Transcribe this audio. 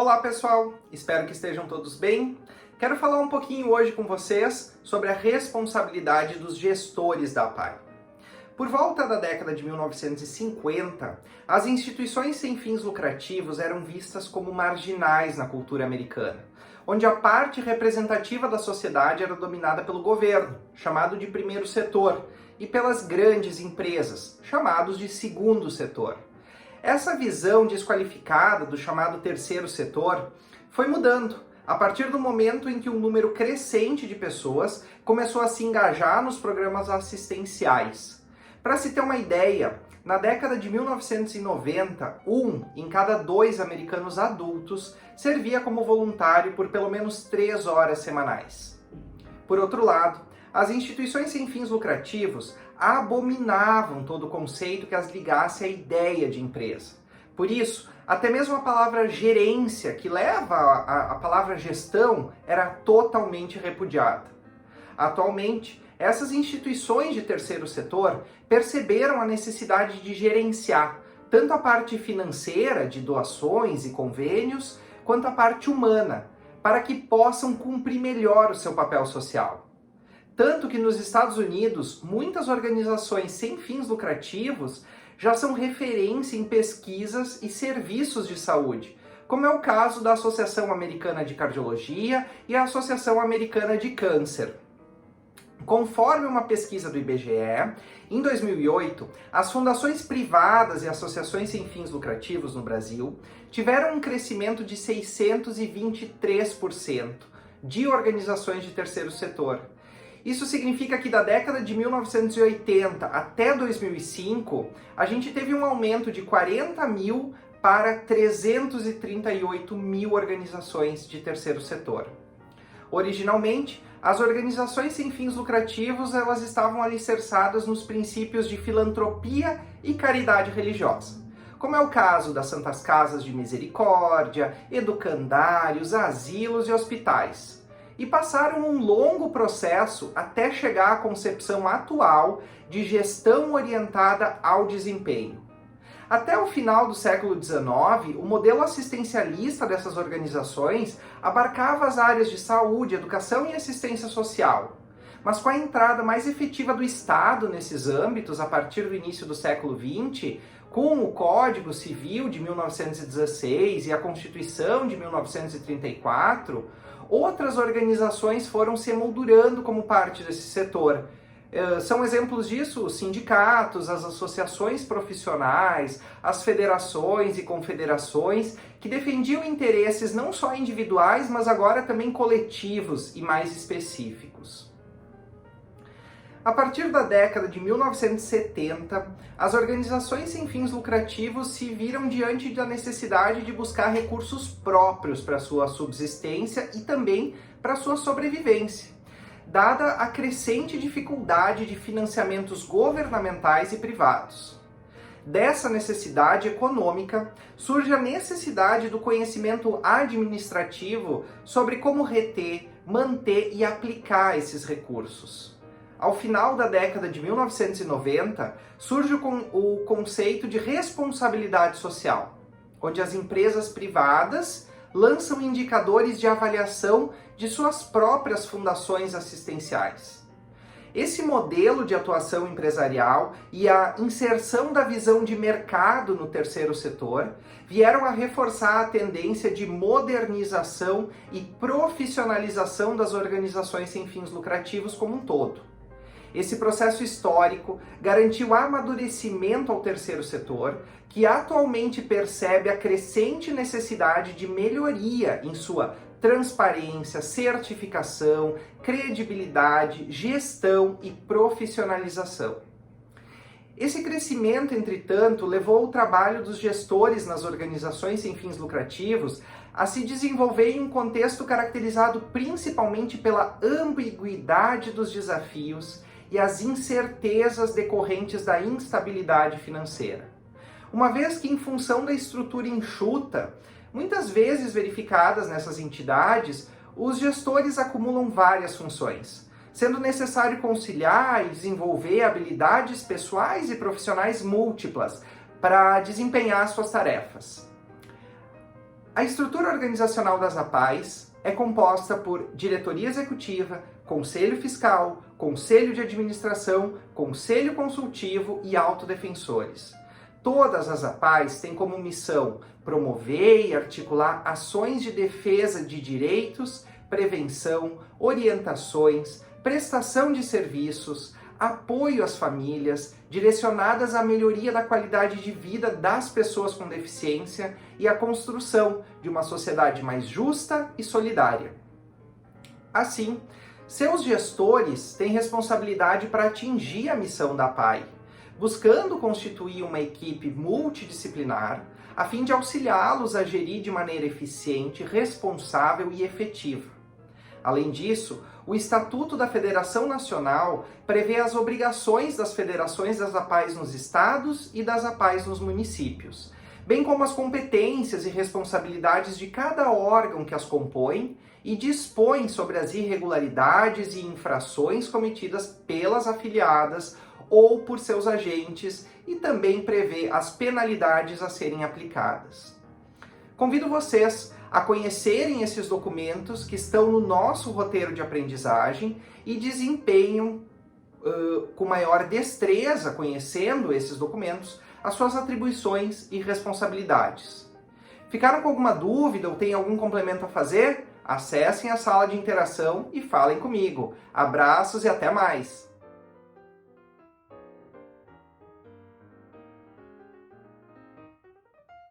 Olá pessoal, espero que estejam todos bem. Quero falar um pouquinho hoje com vocês sobre a responsabilidade dos gestores da APAE. Por volta da década de 1950, as instituições sem fins lucrativos eram vistas como marginais na cultura americana, onde a parte representativa da sociedade era dominada pelo governo, chamado de primeiro setor, e pelas grandes empresas, chamados de segundo setor. Essa visão desqualificada do chamado terceiro setor foi mudando a partir do momento em que um número crescente de pessoas começou a se engajar nos programas assistenciais. Para se ter uma ideia, na década de 1990, 1 em cada 2 americanos adultos servia como voluntário por pelo menos 3 horas semanais. Por outro lado, as instituições sem fins lucrativos abominavam todo o conceito que as ligasse à ideia de empresa. Por isso, até mesmo a palavra gerência, que leva a palavra gestão, era totalmente repudiada. Atualmente, essas instituições de terceiro setor perceberam a necessidade de gerenciar tanto a parte financeira de doações e convênios, quanto a parte humana, para que possam cumprir melhor o seu papel social. Tanto que nos Estados Unidos, muitas organizações sem fins lucrativos já são referência em pesquisas e serviços de saúde, como é o caso da Associação Americana de Cardiologia e a Associação Americana de Câncer. Conforme uma pesquisa do IBGE, em 2008, as fundações privadas e associações sem fins lucrativos no Brasil tiveram um crescimento de 623% de organizações de terceiro setor. Isso significa que da década de 1980 até 2005, a gente teve um aumento de 40 mil para 338 mil organizações de terceiro setor. Originalmente, as organizações sem fins lucrativos elas estavam alicerçadas nos princípios de filantropia e caridade religiosa, como é o caso das Santas Casas de Misericórdia, educandários, asilos e hospitais. E passaram um longo processo até chegar à concepção atual de gestão orientada ao desempenho. Até o final do século XIX, o modelo assistencialista dessas organizações abarcava as áreas de saúde, educação e assistência social. Mas com a entrada mais efetiva do Estado nesses âmbitos a partir do início do século XX, com o Código Civil de 1916 e a Constituição de 1934, outras organizações foram se emoldurando como parte desse setor. São exemplos disso os sindicatos, as associações profissionais, as federações e confederações que defendiam interesses não só individuais, mas agora também coletivos e mais específicos. A partir da década de 1970, as organizações sem fins lucrativos se viram diante da necessidade de buscar recursos próprios para sua subsistência e também para sua sobrevivência, dada a crescente dificuldade de financiamentos governamentais e privados. Dessa necessidade econômica, surge a necessidade do conhecimento administrativo sobre como reter, manter e aplicar esses recursos. Ao final da década de 1990, surge o conceito de responsabilidade social, onde as empresas privadas lançam indicadores de avaliação de suas próprias fundações assistenciais. Esse modelo de atuação empresarial e a inserção da visão de mercado no terceiro setor vieram a reforçar a tendência de modernização e profissionalização das organizações sem fins lucrativos como um todo. Esse processo histórico garantiu amadurecimento ao terceiro setor, que atualmente percebe a crescente necessidade de melhoria em sua transparência, certificação, credibilidade, gestão e profissionalização. Esse crescimento, entretanto, levou o trabalho dos gestores nas organizações sem fins lucrativos a se desenvolver em um contexto caracterizado principalmente pela ambiguidade dos desafios e as incertezas decorrentes da instabilidade financeira. Uma vez que, em função da estrutura enxuta, muitas vezes verificadas nessas entidades, os gestores acumulam várias funções, sendo necessário conciliar e desenvolver habilidades pessoais e profissionais múltiplas para desempenhar suas tarefas. A estrutura organizacional das APAES é composta por diretoria executiva, conselho fiscal, conselho de administração, conselho consultivo e autodefensores. Todas as APAES têm como missão promover e articular ações de defesa de direitos, prevenção, orientações, prestação de serviços, apoio às famílias, direcionadas à melhoria da qualidade de vida das pessoas com deficiência e à construção de uma sociedade mais justa e solidária. Assim, seus gestores têm responsabilidade para atingir a missão da APAE, buscando constituir uma equipe multidisciplinar a fim de auxiliá-los a gerir de maneira eficiente, responsável e efetiva. Além disso, o Estatuto da Federação Nacional prevê as obrigações das federações das APAES nos estados e das APAES nos municípios, bem como as competências e responsabilidades de cada órgão que as compõe e dispõe sobre as irregularidades e infrações cometidas pelas afiliadas ou por seus agentes e também prevê as penalidades a serem aplicadas. Convido vocês a conhecerem esses documentos que estão no nosso roteiro de aprendizagem e desempenham com maior destreza, conhecendo esses documentos, as suas atribuições e responsabilidades. Ficaram com alguma dúvida ou têm algum complemento a fazer? Acessem a sala de interação e falem comigo. Abraços e até mais!